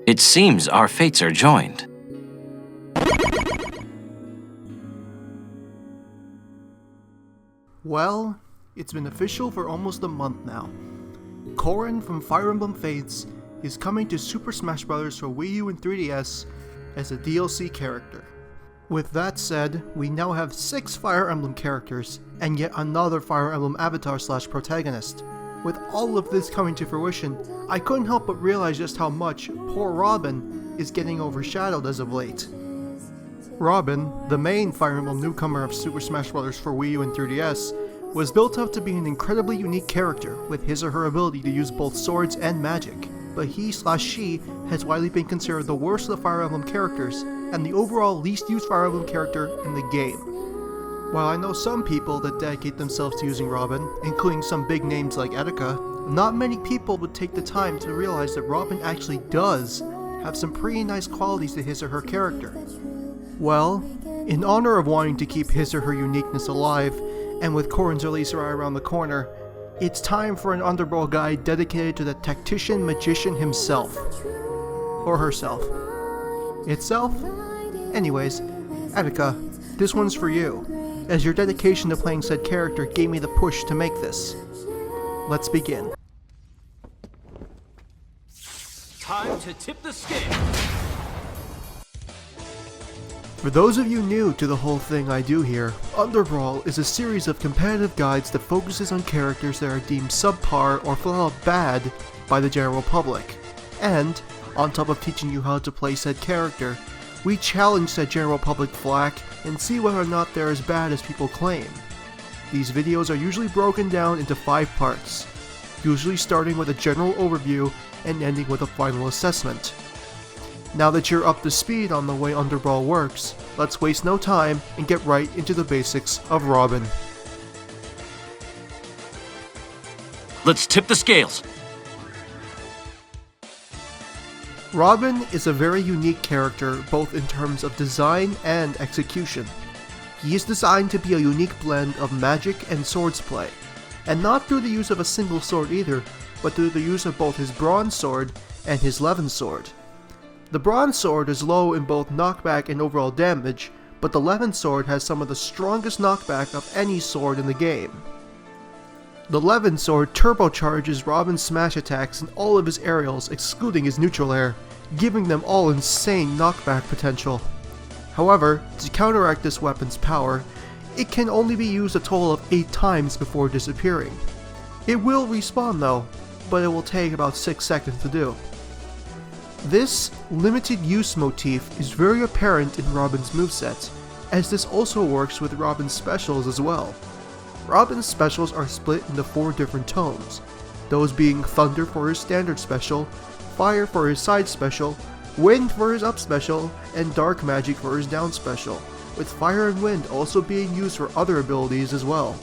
It seems our fates are joined. Well, it's been official for almost a month now. Corrin from Fire Emblem Fates is coming to Super Smash Bros. For Wii U and 3DS as a DLC character. With that said, we now have 6 Fire Emblem characters, and yet another Fire Emblem avatar/protagonist. With all of this coming to fruition, I couldn't help but realize just how much poor Robin is getting overshadowed as of late. Robin, the main Fire Emblem newcomer of Super Smash Bros. For Wii U and 3DS, was built up to be an incredibly unique character with his or her ability to use both swords and magic, but he/she has widely been considered the worst of the Fire Emblem characters and the overall least used Fire Emblem character in the game. While I know some people that dedicate themselves to using Robin, including some big names like Etika, not many people would take the time to realize that Robin actually does have some pretty nice qualities to his or her character. Well, in honor of wanting to keep his or her uniqueness alive, and with Corrin's release right around the corner, it's time for an Underbrawl guide dedicated to the Tactician Magician himself. Or herself. Itself? Anyways, Etika, this one's for you, as your dedication to playing said character gave me the push to make this. Let's begin. Time to tip the scale! For those of you new to the whole thing I do here, Underbrawl is a series of competitive guides that focuses on characters that are deemed subpar or flat out bad by the general public. And, on top of teaching you how to play said character, we challenge said general public flack and see whether or not they're as bad as people claim. These videos are usually broken down into 5 parts, usually starting with a general overview and ending with a final assessment. Now that you're up to speed on the way Underbrawl works, let's waste no time and get right into the basics of Robin. Let's tip the scales. Robin is a very unique character both in terms of design and execution. He is designed to be a unique blend of magic and swordsplay, and not through the use of a single sword either, but through the use of both his bronze sword and his levin sword. The bronze sword is low in both knockback and overall damage, but the levin sword has some of the strongest knockback of any sword in the game. The levin sword turbocharges Robin's smash attacks in all of his aerials excluding his neutral air, giving them all insane knockback potential. However, to counteract this weapon's power, it can only be used a total of 8 times before disappearing. It will respawn though, but it will take about 6 seconds to do. This limited use motif is very apparent in Robin's moveset, as this also works with Robin's specials as well. Robin's specials are split into 4 different tones, those being Thunder for his standard special, Fire for his side special, Wind for his up special, and Dark Magic for his down special, with Fire and Wind also being used for other abilities as well.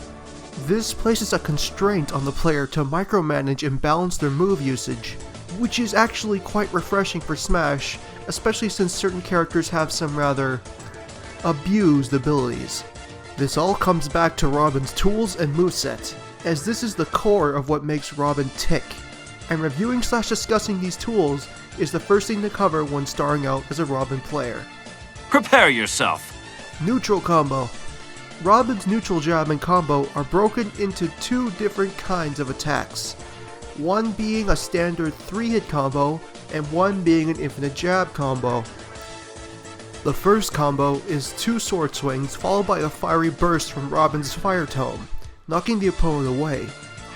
This places a constraint on the player to micromanage and balance their move usage, which is actually quite refreshing for Smash, especially since certain characters have some rather abused abilities. This all comes back to Robin's tools and moveset, as this is the core of what makes Robin tick, and reviewing/discussing these tools is the first thing to cover when starting out as a Robin player. Prepare yourself. Neutral combo. Robin's neutral jab and combo are broken into 2 different kinds of attacks. One being a standard 3-hit combo, and one being an infinite jab combo. The first combo is 2 sword swings followed by a fiery burst from Robin's fire tome, knocking the opponent away,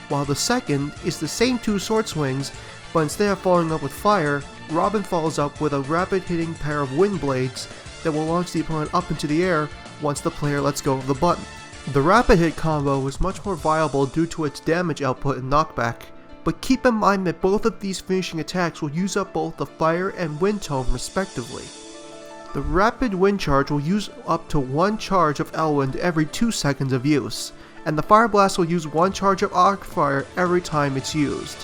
while the second is the same 2 sword swings, but instead of following up with fire, Robin follows up with a rapid hitting pair of wind blades that will launch the opponent up into the air once the player lets go of the button. The rapid hit combo is much more viable due to its damage output and knockback, but keep in mind that both of these finishing attacks will use up both the fire and wind tome respectively. The rapid wind charge will use up to 1 charge of Elwind every 2 seconds of use, and the fire blast will use 1 charge of arc fire every time it's used.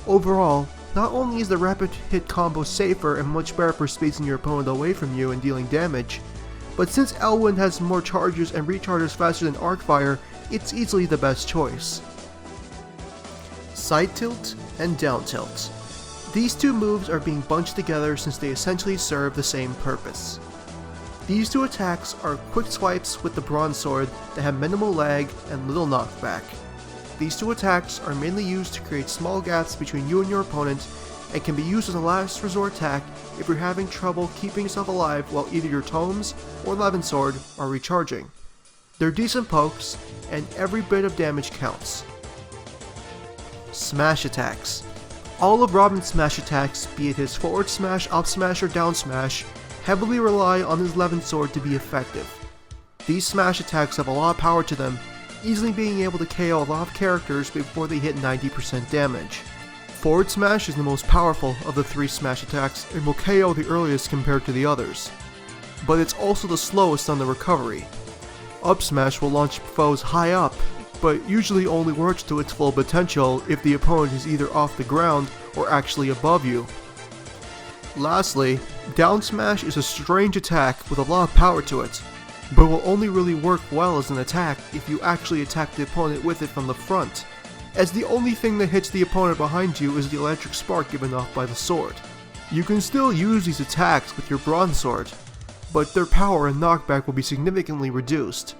Overall, not only is the rapid hit combo safer and much better for spacing your opponent away from you and dealing damage, but since Elwind has more charges and recharges faster than arc fire, it's easily the best choice. Side tilt and down tilt. These two moves are being bunched together since they essentially serve the same purpose. These two attacks are quick swipes with the broadsword that have minimal lag and little knockback. These two attacks are mainly used to create small gaps between you and your opponent and can be used as a last resort attack if you're having trouble keeping yourself alive while either your tomes or Levin Sword are recharging. They're decent pokes, and every bit of damage counts. Smash attacks. All of Robin's smash attacks, be it his forward smash, up smash, or down smash, heavily rely on his Levin Sword to be effective. These smash attacks have a lot of power to them, easily being able to KO a lot of characters before they hit 90% damage. Forward smash is the most powerful of the three smash attacks and will KO the earliest compared to the others, but it's also the slowest on the recovery. Up smash will launch foes high up, but usually only works to its full potential if the opponent is either off the ground or actually above you. Lastly, down smash is a strange attack with a lot of power to it, but will only really work well as an attack if you actually attack the opponent with it from the front, as the only thing that hits the opponent behind you is the electric spark given off by the sword. You can still use these attacks with your broadsword, but their power and knockback will be significantly reduced.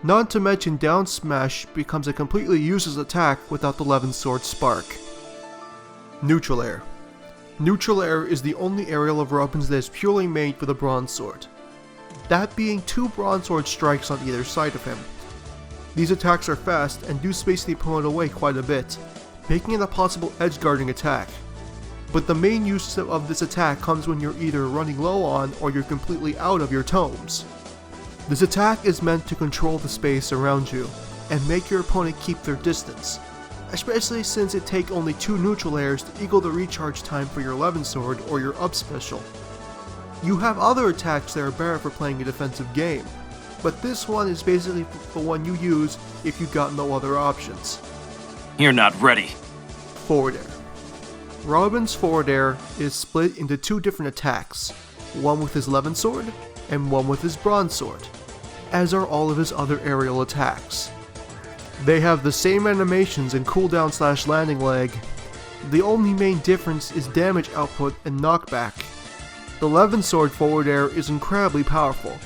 Not to mention down smash becomes a completely useless attack without the Levin Sword spark. Neutral air. Neutral air is the only aerial of Robin's that is purely made for the broadsword, that being 2 broadsword strikes on either side of him. These attacks are fast and do space the opponent away quite a bit, making it a possible edge guarding attack. But the main use of this attack comes when you're either running low on or you're completely out of your tomes. This attack is meant to control the space around you and make your opponent keep their distance, especially since it takes only 2 neutral airs to equal the recharge time for your Levin Sword or your up special. You have other attacks that are better for playing a defensive game, but this one is basically the one you use if you got no other options. You're not ready. Forward air. Robin's forward air is split into 2 different attacks, one with his Levin Sword and one with his broadsword, as are all of his other aerial attacks. They have the same animations and cooldown / landing lag. The only main difference is damage output and knockback. The Levin Sword forward air is incredibly powerful,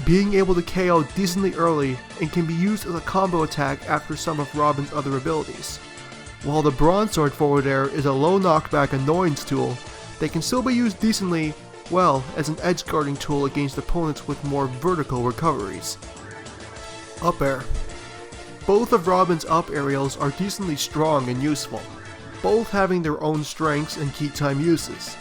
being able to KO decently early and can be used as a combo attack after some of Robin's other abilities. While the broadsword forward air is a low knockback annoyance tool, they can still be used decently well as an edge guarding tool against opponents with more vertical recoveries. Up air. Both of Robin's up aerials are decently strong and useful, both having their own strengths and key time uses.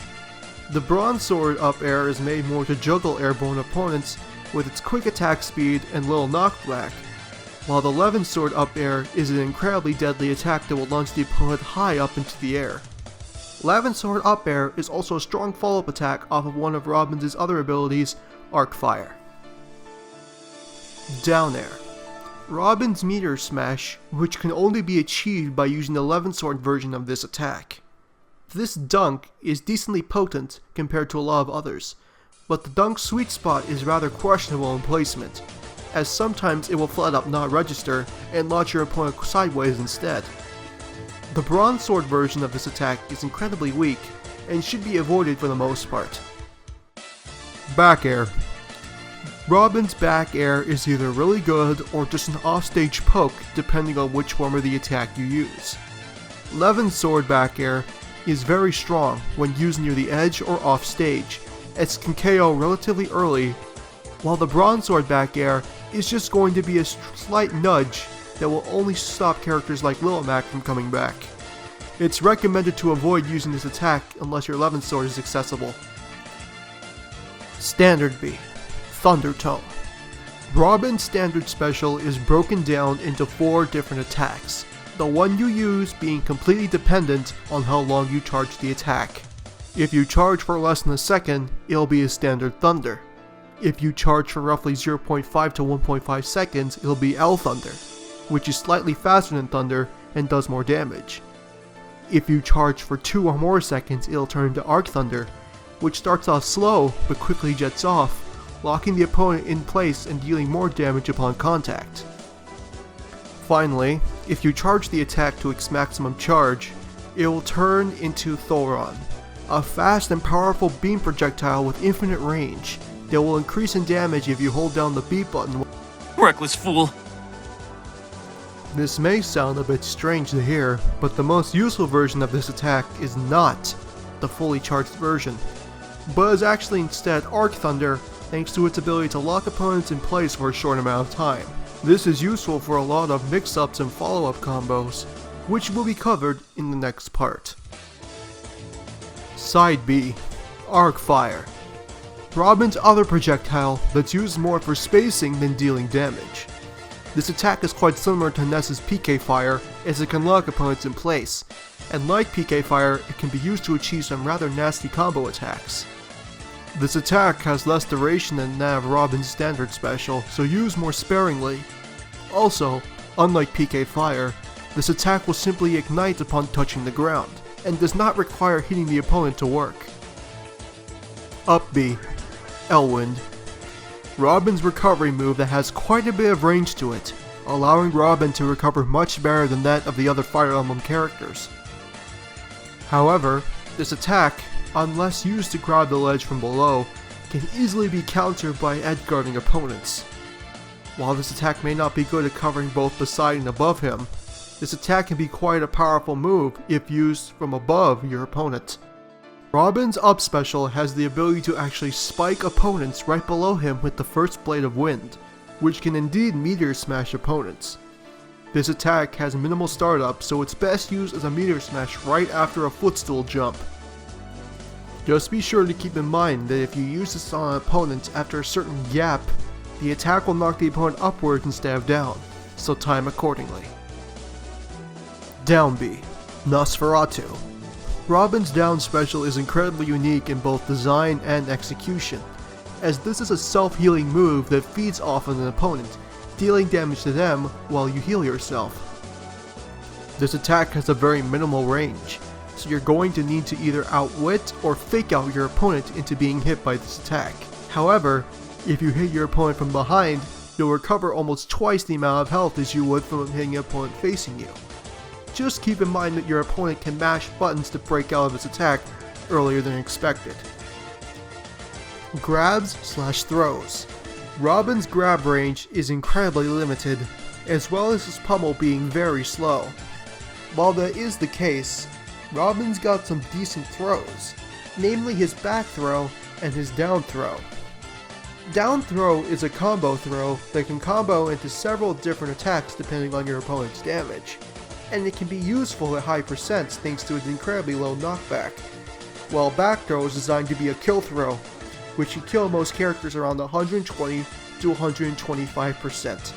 The broadsword up air is made more to juggle airborne opponents with its quick attack speed and little knockback, while the Levin Sword up air is an incredibly deadly attack that will launch the opponent high up into the air. Levin Sword up air is also a strong follow-up attack off of one of Robin's other abilities, Arc Fire. Down air. Robin's meteor smash, which can only be achieved by using the Levin Sword version of this attack. This dunk is decently potent compared to a lot of others, but the dunk's sweet spot is rather questionable in placement, as sometimes it will flat up not register and launch your opponent sideways instead. The broadsword version of this attack is incredibly weak and should be avoided for the most part. Back air. Robin's back air is either really good or just an offstage poke depending on which form of the attack you use. Levin Sword back air is very strong when used near the edge or off stage, as it can KO relatively early, while the broadsword back air is just going to be a slight nudge that will only stop characters like Lil Mac from coming back. It's recommended to avoid using this attack unless your Levin Sword is accessible. Standard B. Thunder Tome. Robin's standard special is broken down into 4 different attacks, the one you use being completely dependent on how long you charge the attack. If you charge for less than a second, it'll be a standard Thunder. If you charge for roughly 0.5 to 1.5 seconds, it'll be L Thunder, which is slightly faster than Thunder and does more damage. If you charge for 2 or more seconds, it'll turn into Arc Thunder, which starts off slow but quickly jets off, locking the opponent in place and dealing more damage upon contact. Finally, if you charge the attack to its maximum charge, it will turn into Thoron, a fast and powerful beam projectile with infinite range that will increase in damage if you hold down the B button. Reckless fool. This may sound a bit strange to hear, but the most useful version of this attack is not the fully charged version, but is actually instead Arc Thunder, thanks to its ability to lock opponents in place for a short amount of time. This is useful for a lot of mix-ups and follow-up combos, which will be covered in the next part. Side B, Arc Fire. Robin's other projectile that's used more for spacing than dealing damage. This attack is quite similar to Ness's PK Fire, as it can lock opponents in place, and like PK Fire, it can be used to achieve some rather nasty combo attacks. This attack has less duration than that of Robin's standard special, so use more sparingly. Also, unlike PK Fire, this attack will simply ignite upon touching the ground, and does not require hitting the opponent to work. Up B, Elwind. Robin's recovery move that has quite a bit of range to it, allowing Robin to recover much better than that of the other Fire Emblem characters. However, this attack, unless used to grab the ledge from below, can easily be countered by edge-guarding opponents. While this attack may not be good at covering both beside and above him, this attack can be quite a powerful move if used from above your opponent. Robin's up special has the ability to actually spike opponents right below him with the first blade of wind, which can indeed meteor smash opponents. This attack has minimal startup, so it's best used as a meteor smash right after a footstool jump. Just be sure to keep in mind that if you use this on an opponent after a certain gap, the attack will knock the opponent upwards instead of down, so time accordingly. Down B, Nosferatu. Robin's down special is incredibly unique in both design and execution, as this is a self-healing move that feeds off of an opponent, dealing damage to them while you heal yourself. This attack has a very minimal range, so you're going to need to either outwit or fake out your opponent into being hit by this attack. However, if you hit your opponent from behind, you'll recover almost twice the amount of health as you would from hitting an opponent facing you. Just keep in mind that your opponent can mash buttons to break out of his attack earlier than expected. Grabs/throws. Robin's grab range is incredibly limited, as well as his pummel being very slow. While that is the case, Robin's got some decent throws, namely his back throw and his down throw. Down throw is a combo throw that can combo into several different attacks depending on your opponent's damage, and it can be useful at high percents thanks to its incredibly low knockback, while back throw is designed to be a kill throw, which can kill most characters around 120 to 125%.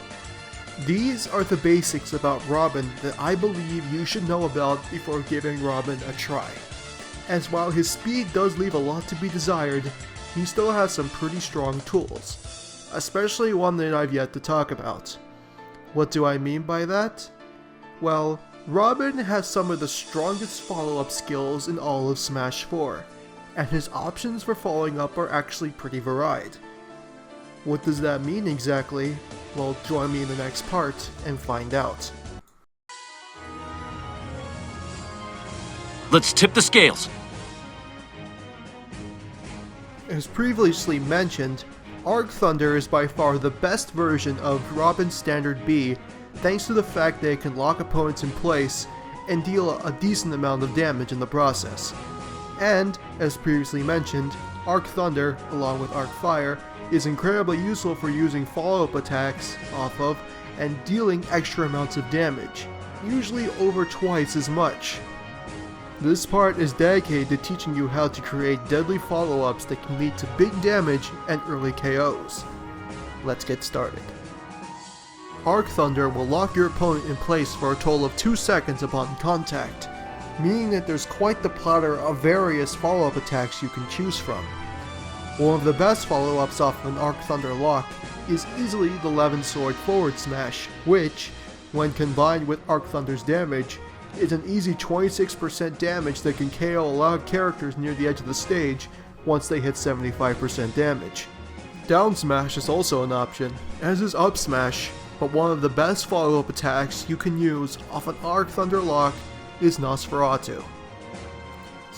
These are the basics about Robin that I believe you should know about before giving Robin a try, as while his speed does leave a lot to be desired, he still has some pretty strong tools, especially one that I've yet to talk about. What do I mean by that? Well, Robin has some of the strongest follow-up skills in all of Smash 4, and his options for following up are actually pretty varied. What does that mean exactly? Well, join me in the next part and find out. Let's tip the scales. As previously mentioned, Arc Thunder is by far the best version of Robin's Standard B, thanks to the fact that it can lock opponents in place and deal a decent amount of damage in the process. And, as previously mentioned, Arc Thunder, along with Arc Fire, is incredibly useful for using follow-up attacks off of and dealing extra amounts of damage, usually over twice as much. This part is dedicated to teaching you how to create deadly follow-ups that can lead to big damage and early KOs. Let's get started. Arc Thunder will lock your opponent in place for a total of 2 seconds upon contact, meaning that there's quite the platter of various follow-up attacks you can choose from. One of the best follow-ups off an Arc Thunder lock is easily the Levin Sword forward smash, which, when combined with Arc Thunder's damage, is an easy 26% damage that can KO a lot of characters near the edge of the stage once they hit 75% damage. Down smash is also an option, as is up smash, but one of the best follow-up attacks you can use off an Arc Thunder lock is Nosferatu.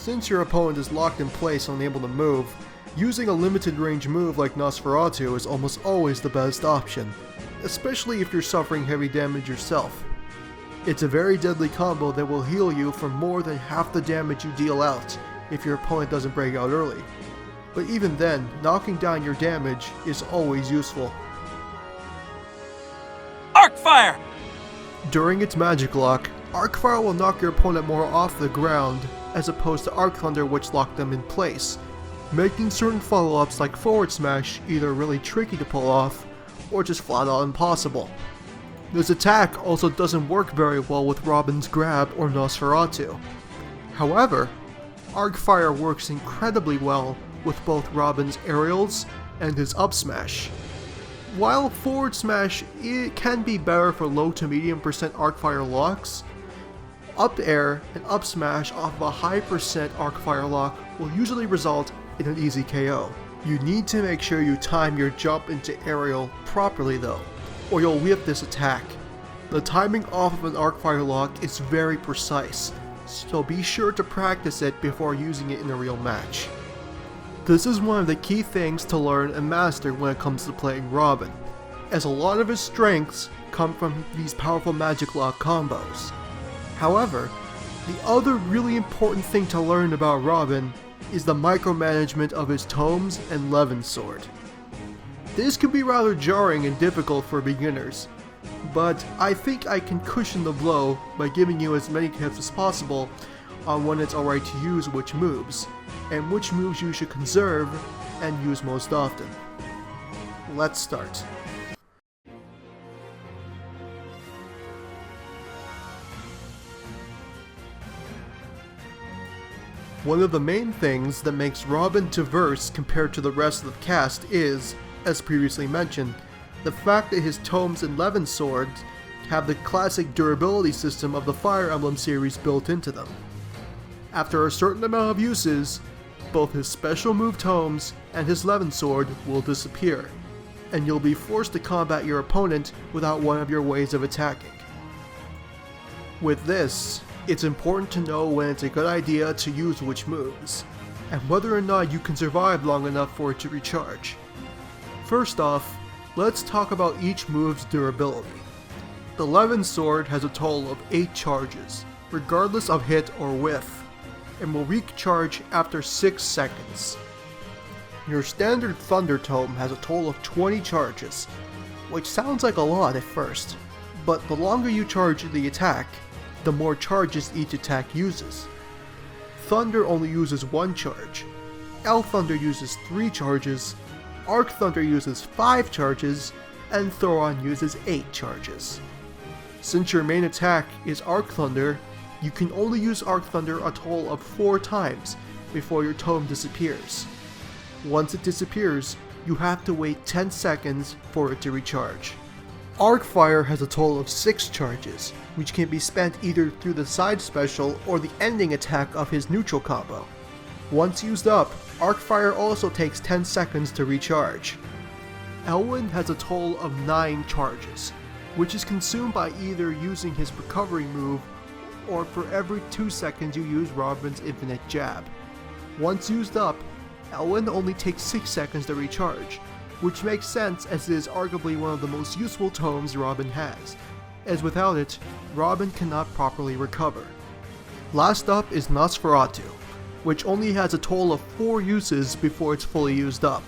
Since your opponent is locked in place and unable to move, using a limited range move like Nosferatu is almost always the best option, especially if you're suffering heavy damage yourself. It's a very deadly combo that will heal you for more than half the damage you deal out if your opponent doesn't break out early. But even then, knocking down your damage is always useful. Arc fire! During its magic lock, Arc Fire will knock your opponent more off the ground as opposed to Arc Thunder, which lock them in place, making certain follow-ups like Forward Smash either really tricky to pull off or just flat out impossible. This attack also doesn't work very well with Robin's Grab or Nosferatu. However, Arc Fire works incredibly well with both Robin's aerials and his up smash. While Forward Smash can be better for low to medium % Arc Fire locks, up air and up smash off of a high % Arc Fire lock will usually result in an easy KO. You need to make sure you time your jump into aerial properly though, or you'll whiff this attack. The timing off of an Arc Fire lock is very precise, so be sure to practice it before using it in a real match. This is one of the key things to learn and master when it comes to playing Robin, as a lot of his strengths come from these powerful magic lock combos. However, the other really important thing to learn about Robin is the micromanagement of his tomes and Levin sword. This can be rather jarring and difficult for beginners, but I think I can cushion the blow by giving you as many tips as possible on when it's alright to use which moves, and which moves you should conserve and use most often. Let's start. One of the main things that makes Robin diverse compared to the rest of the cast is, as previously mentioned, the fact that his tomes and Levin swords have the classic durability system of the Fire Emblem series built into them. After a certain amount of uses, both his special move tomes and his Levin sword will disappear, and you'll be forced to combat your opponent without one of your ways of attacking. With this, it's important to know when it's a good idea to use which moves, and whether or not you can survive long enough for it to recharge. First off, let's talk about each move's durability. The Levin sword has a total of 8 charges, regardless of hit or whiff, and will recharge after 6 seconds. Your standard Thunder Tome has a total of 20 charges, which sounds like a lot at first, but the longer you charge the attack, the more charges each attack uses. Thunder only uses 1 charge, L Thunder uses 3 charges, Arc Thunder uses 5 charges, and Thoron uses 8 charges. Since your main attack is Arc Thunder, you can only use Arc Thunder a total of 4 times before your tome disappears. Once it disappears, you have to wait 10 seconds for it to recharge. Arc Fire has a total of 6 charges, which can be spent either through the side special or the ending attack of his neutral combo. Once used up, Arc Fire also takes 10 seconds to recharge. Elwyn has a total of 9 charges, which is consumed by either using his recovery move or for every 2 seconds you use Robin's infinite jab. Once used up, Elwyn only takes 6 seconds to recharge, which makes sense as it is arguably one of the most useful tomes Robin has, as without it, Robin cannot properly recover. Last up is Nosferatu, which only has a total of 4 uses before it's fully used up.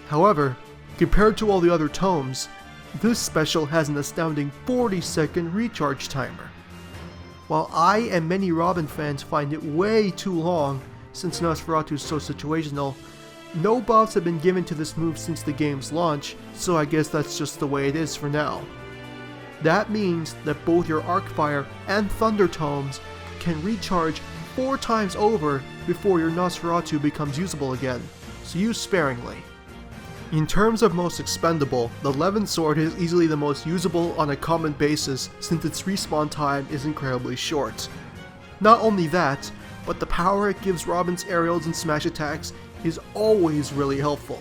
However, compared to all the other tomes, this special has an astounding 40-second recharge timer. While I and many Robin fans find it way too long since Nosferatu is so situational, no buffs have been given to this move since the game's launch, so I guess that's just the way it is for now. That means that both your Arc Fire and Thunder Tomes can recharge 4 times over before your Nosferatu becomes usable again, so use sparingly. In terms of most expendable, the Levin sword is easily the most usable on a common basis since its respawn time is incredibly short. Not only that, but the power it gives Robin's aerials and smash attacks is always really helpful.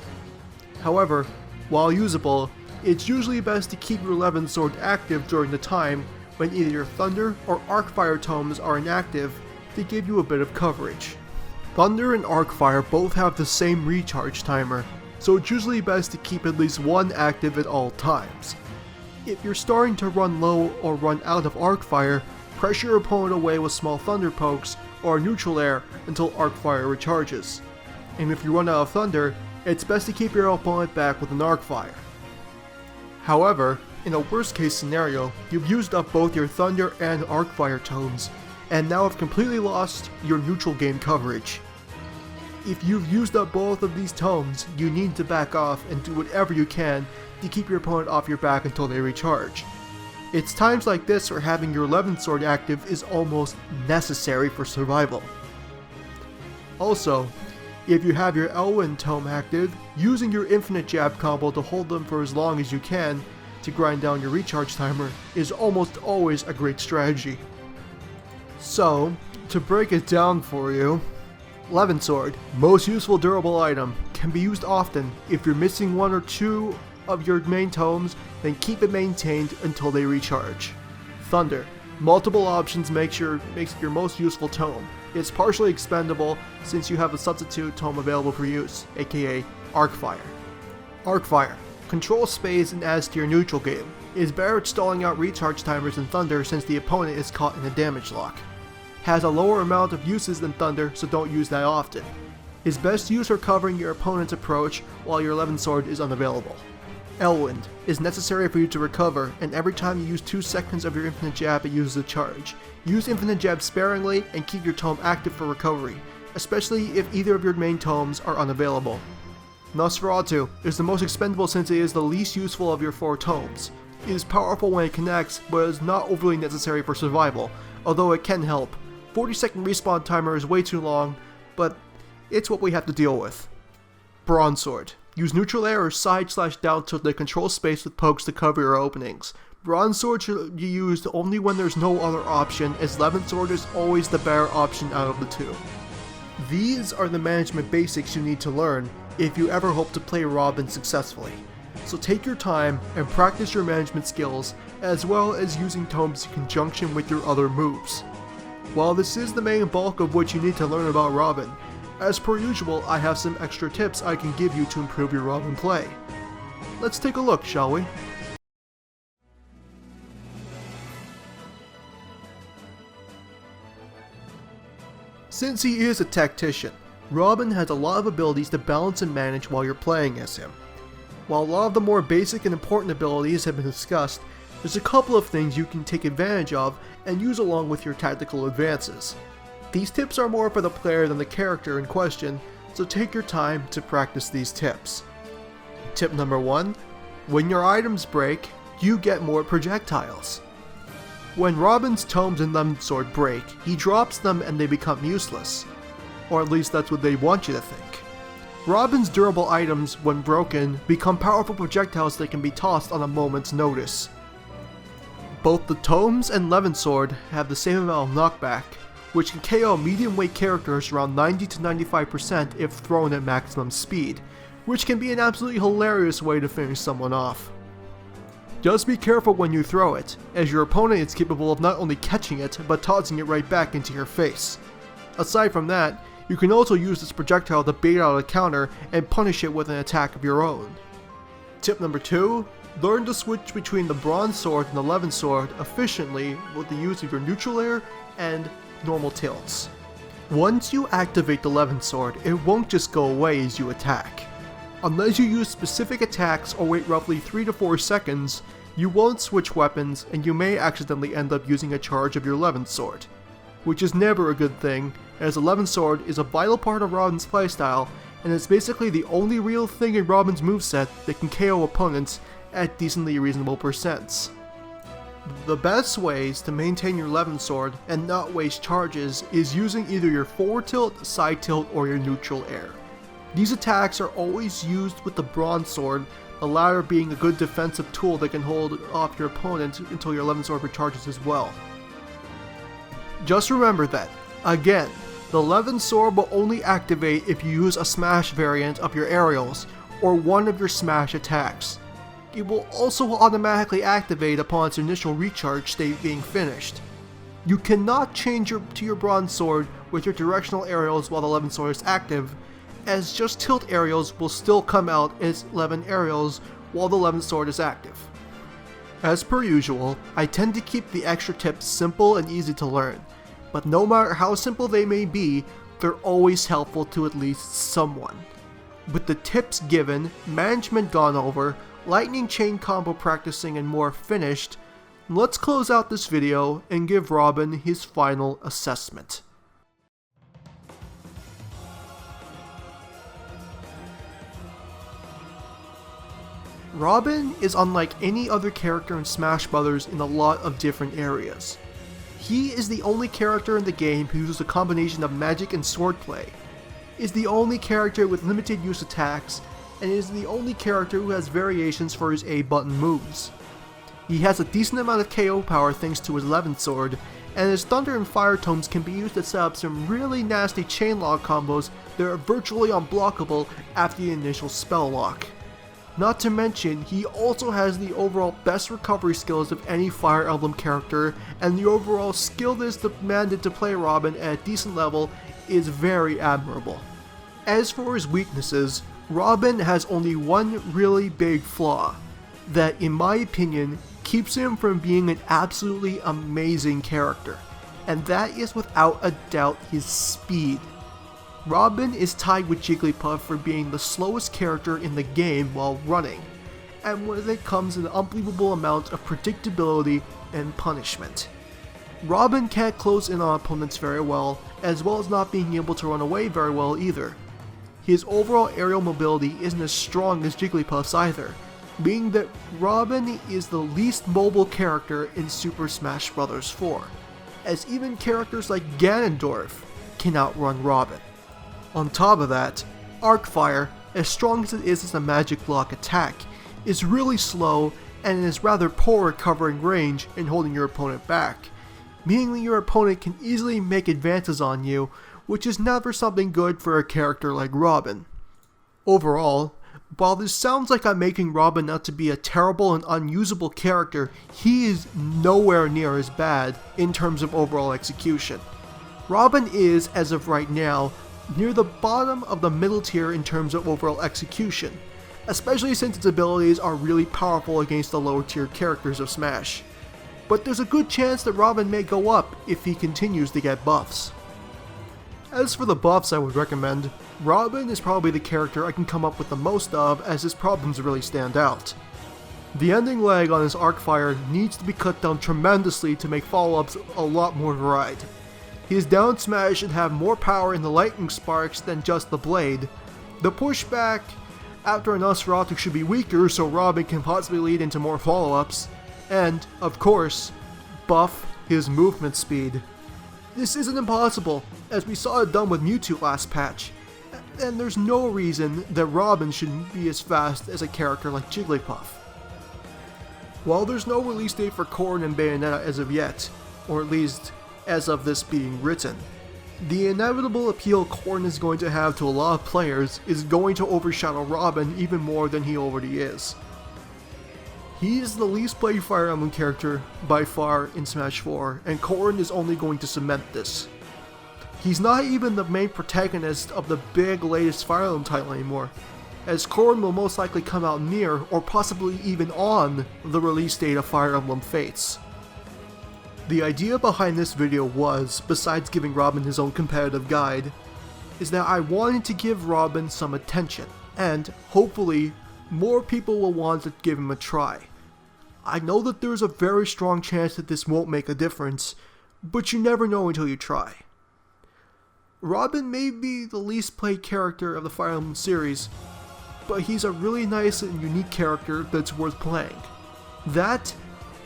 However, while usable, it's usually best to keep your Levin sword active during the time when either your Thunder or Arc Fire tomes are inactive to give you a bit of coverage. Thunder and Arcfire both have the same recharge timer, so it's usually best to keep at least one active at all times. If you're starting to run low or run out of Arcfire, pressure your opponent away with small Thunder pokes or neutral air until Arcfire recharges. And if you run out of Thunder, it's best to keep your opponent back with an Arcfire. However, in a worst case scenario, you've used up both your Thunder and Arcfire tomes, and now have completely lost your neutral game coverage. If you've used up both of these tomes, you need to back off and do whatever you can to keep your opponent off your back until they recharge. It's times like this where having your 11th sword active is almost necessary for survival. Also, if you have your Elwyn tome active, using your infinite jab combo to hold them for as long as you can to grind down your recharge timer is almost always a great strategy. So, to break it down for you, 11th sword, most useful durable item, can be used often. If you're missing one or two of your main tomes, then keep it maintained until they recharge. Thunder, multiple options makes it your most useful tome. It's partially expendable since you have a substitute tome available for use, aka Arcfire. Arcfire, controls space and adds to your neutral game. It is better at stalling out recharge timers than Thunder since the opponent is caught in a damage lock. Has a lower amount of uses than Thunder, so don't use that often. Is best used for covering your opponent's approach while your 11th sword is unavailable. Elwind is necessary for you to recover, and every time you use 2 seconds of your infinite jab it uses a charge. Use infinite jab sparingly and keep your tome active for recovery, especially if either of your main tomes are unavailable. Nosferatu is the most expendable since it is the least useful of your 4 tomes. It is powerful when it connects, but is not overly necessary for survival, although it can help. 40-second respawn timer is way too long, but it's what we have to deal with. Bronzesword. Use neutral air or side/down tilt to control space with pokes to cover your openings. Bronzesword should be used only when there's no other option, as 11th sword is always the better option out of the two. These are the management basics you need to learn if you ever hope to play Robin successfully. So take your time and practice your management skills, as well as using tomes in conjunction with your other moves. While this is the main bulk of what you need to learn about Robin, as per usual I have some extra tips I can give you to improve your Robin play. Let's take a look, shall we? Since he is a tactician, Robin has a lot of abilities to balance and manage while you're playing as him. While a lot of the more basic and important abilities have been discussed, there's a couple of things you can take advantage of and use along with your tactical advances. These tips are more for the player than the character in question, so take your time to practice these tips. Tip number 1. When your items break, you get more projectiles. When Robin's tomes and 11th sword break, he drops them and they become useless. Or at least that's what they want you to think. Robin's durable items, when broken, become powerful projectiles that can be tossed on a moment's notice. Both the tomes and 11th sword have the same amount of knockback, which can KO medium weight characters around 90 to 95% if thrown at maximum speed, which can be an absolutely hilarious way to finish someone off. Just be careful when you throw it, as your opponent is capable of not only catching it, but tossing it right back into your face. Aside from that, you can also use this projectile to bait out a counter and punish it with an attack of your own. Tip number 2. Learn to switch between the bronze sword and the 11th sword efficiently with the use of your neutral air and normal tilts. Once you activate the 11th sword, it won't just go away as you attack. Unless you use specific attacks or wait roughly 3 to 4 seconds, you won't switch weapons and you may accidentally end up using a charge of your 11th sword. Which is never a good thing, as 11th sword is a vital part of Robin's playstyle, and it's basically the only real thing in Robin's moveset that can KO opponents at decently reasonable percents. The best ways to maintain your 11th sword and not waste charges is using either your forward tilt, side tilt, or your neutral air. These attacks are always used with the bronze sword, the latter being a good defensive tool that can hold off your opponent until your 11th sword recharges as well. Just remember that, again, the 11th sword will only activate if you use a smash variant of your aerials, or one of your smash attacks. It will also automatically activate upon its initial recharge state being finished. You cannot change to your bronze sword with your directional aerials while the 11th sword is active, as just tilt aerials will still come out as 11 aerials while the 11th sword is active. As per usual, I tend to keep the extra tips simple and easy to learn, but no matter how simple they may be, they're always helpful to at least someone. With the tips given, management gone over, lightning chain combo practicing and more finished, let's close out this video and give Robin his final assessment. Robin is unlike any other character in Smash Bros. In a lot of different areas. He is the only character in the game who uses a combination of magic and swordplay, is the only character with limited use attacks, and is the only character who has variations for his A button moves. He has a decent amount of KO power thanks to his 11th sword, and his Thunder and Fire Tomes can be used to set up some really nasty chain lock combos that are virtually unblockable after the initial spell lock. Not to mention, he also has the overall best recovery skills of any Fire Emblem character, and the overall skill that is demanded to play Robin at a decent level is very admirable. As for his weaknesses, Robin has only one really big flaw, that in my opinion keeps him from being an absolutely amazing character, and that is without a doubt his speed. Robin is tied with Jigglypuff for being the slowest character in the game while running, and with it comes an unbelievable amount of predictability and punishment. Robin can't close in on opponents very well as not being able to run away very well either. His overall aerial mobility isn't as strong as Jigglypuff's either, being that Robin is the least mobile character in Super Smash Bros. 4, as even characters like Ganondorf can outrun Robin. On top of that, Arcfire, as strong as it is as a magic block attack, is really slow and is rather poor at covering range and holding your opponent back, meaning that your opponent can easily make advances on you, which is never something good for a character like Robin. Overall, while this sounds like I'm making Robin out to be a terrible and unusable character, he is nowhere near as bad in terms of overall execution. Robin is, as of right now, near the bottom of the middle tier in terms of overall execution, especially since its abilities are really powerful against the lower tier characters of Smash. But there's a good chance that Robin may go up if he continues to get buffs. As for the buffs I would recommend, Robin is probably the character I can come up with the most of, as his problems really stand out. The ending lag on his Arcfire needs to be cut down tremendously to make follow-ups a lot more varied. His down smash should have more power in the lightning sparks than just the blade. The pushback after an Nosferatu should be weaker so Robin can possibly lead into more follow-ups. And, of course, buff his movement speed. This isn't impossible, as we saw it done with Mewtwo last patch, and there's no reason that Robin shouldn't be as fast as a character like Jigglypuff. While there's no release date for Corrin and Bayonetta as of yet, or at least as of this being written, the inevitable appeal Corrin is going to have to a lot of players is going to overshadow Robin even more than he already is. He is the least played Fire Emblem character by far in Smash 4, and Corrin is only going to cement this. He's not even the main protagonist of the big latest Fire Emblem title anymore, as Corrin will most likely come out near or possibly even on the release date of Fire Emblem Fates. The idea behind this video was, besides giving Robin his own competitive guide, is that I wanted to give Robin some attention, and hopefully more people will want to give him a try. I know that there's a very strong chance that this won't make a difference, but you never know until you try. Robin may be the least played character of the Fire Emblem series, but he's a really nice and unique character that's worth playing. That,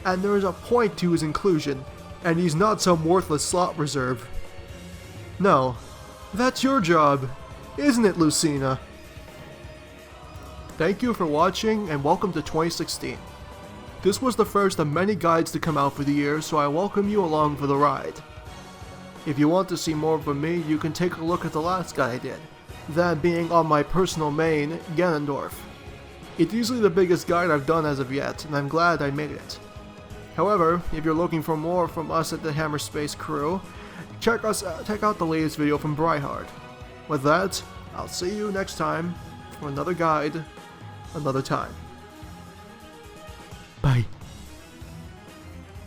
and there is a point to his inclusion, and he's not some worthless slot reserve. No, that's your job, isn't it, Lucina? Thank you for watching, and welcome to 2016. This was the first of many guides to come out for the year, so I welcome you along for the ride. If you want to see more from me, you can take a look at the last guide I did, that being on my personal main, Ganondorf. It's easily the biggest guide I've done as of yet, and I'm glad I made it. However, if you're looking for more from us at the Hammer Space crew, check out the latest video from Bryhard. With that, I'll see you next time for another guide, another time.